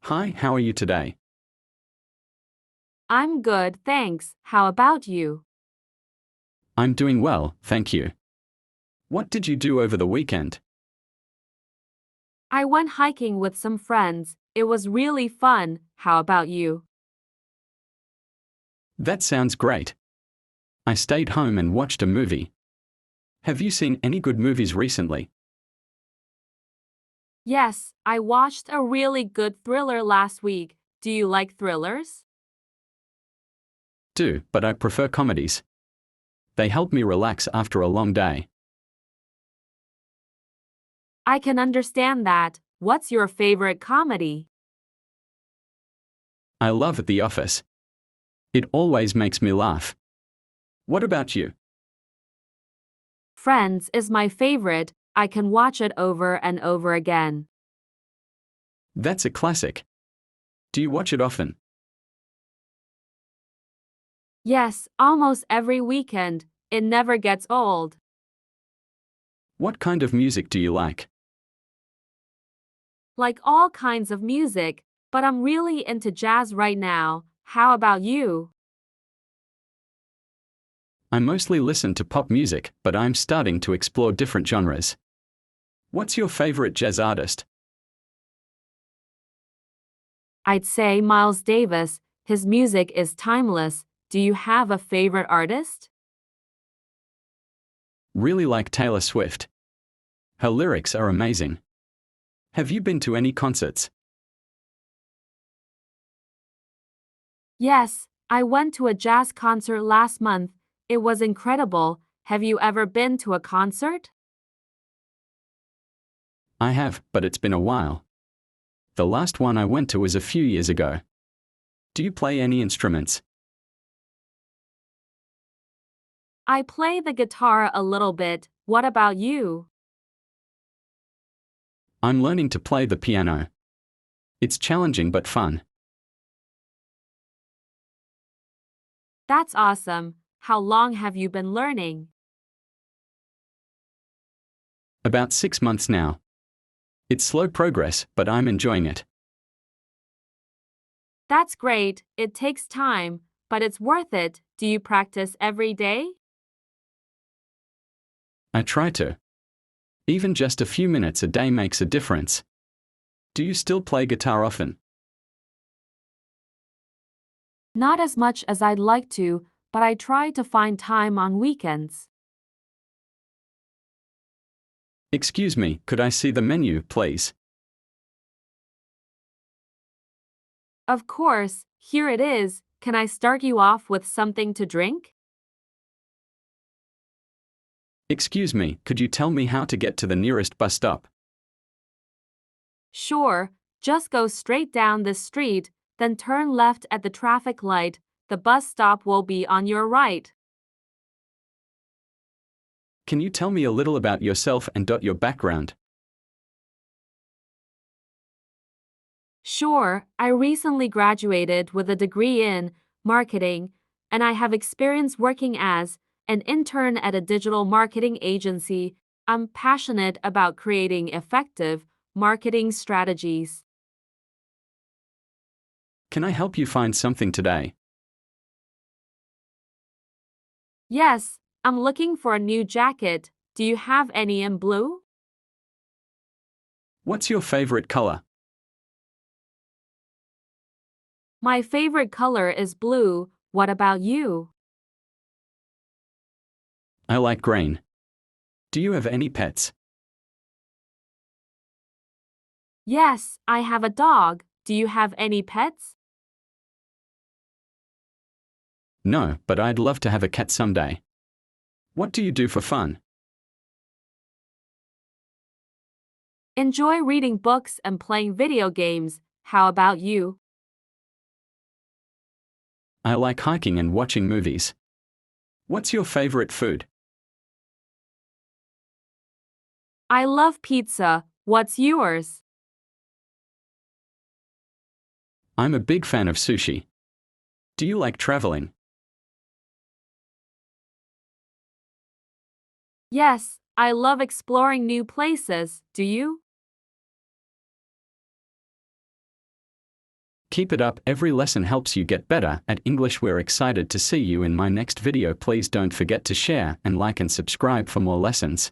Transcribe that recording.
Hi, how are you today? I'm good, thanks. How about you? I'm doing well, thank you. What did you do over the weekend? I went hiking with some friends. It was really fun. How about you? That sounds great. I stayed home and watched a movie. Have you seen any good movies recently? Yes, I watched a really good thriller last week. Do you like thrillers? Do, but I prefer comedies. They help me relax after a long day. I can understand that. What's your favorite comedy? I love The Office. It always makes me laugh. What about you? Friends is my favorite. I can watch it over and over again. That's a classic. Do you watch it often? Yes, almost every weekend. It never gets old. What kind of music do you like? Like all kinds of music, but I'm really into jazz right now. How about you? I mostly listen to pop music, but I'm starting to explore different genres. What's your favorite jazz artist? I'd say Miles Davis. His music is timeless. Do you have a favorite artist? Really like Taylor Swift. Her lyrics are amazing. Have you been to any concerts? Yes, I went to a jazz concert last month. It was incredible. Have you ever been to a concert? I have, but it's been a while. The last one I went to was a few years ago. Do you play any instruments? I play the guitar a little bit. What about you? I'm learning to play the piano. It's challenging but fun. That's awesome. How long have you been learning? About 6 months now. It's slow progress, but I'm enjoying it. That's great. It takes time, but it's worth it. Do you practice every day? I try to. Even just a few minutes a day makes a difference. Do you still play guitar often? Not as much as I'd like to, but I try to find time on weekends. Excuse me, could I see the menu, please? Of course, here it is. Can I start you off with something to drink? Excuse me, could you tell me how to get to the nearest bus stop? Sure, just go straight down this street, then turn left at the traffic light. The bus stop will be on your right. Can you tell me a little about yourself and your background? Sure, I recently graduated with a degree in marketing, and I have experience working as an intern at a digital marketing agency. I'm passionate about creating effective marketing strategies. Can I help you find something today? Yes, I'm looking for a new jacket. Do you have any in blue? What's your favorite color? My favorite color is blue. What about you? I like green. Do you have any pets? Yes, I have a dog. Do you have any pets? No, but I'd love to have a cat someday. What do you do for fun? Enjoy reading books and playing video games. How about you? I like hiking and watching movies. What's your favorite food? I love pizza. What's yours? I'm a big fan of sushi. Do you like traveling? Yes, I love exploring new places. Do you? Keep it up, every lesson helps you get better at English. We're excited to see you in my next video. Please don't forget to share and like and subscribe for more lessons.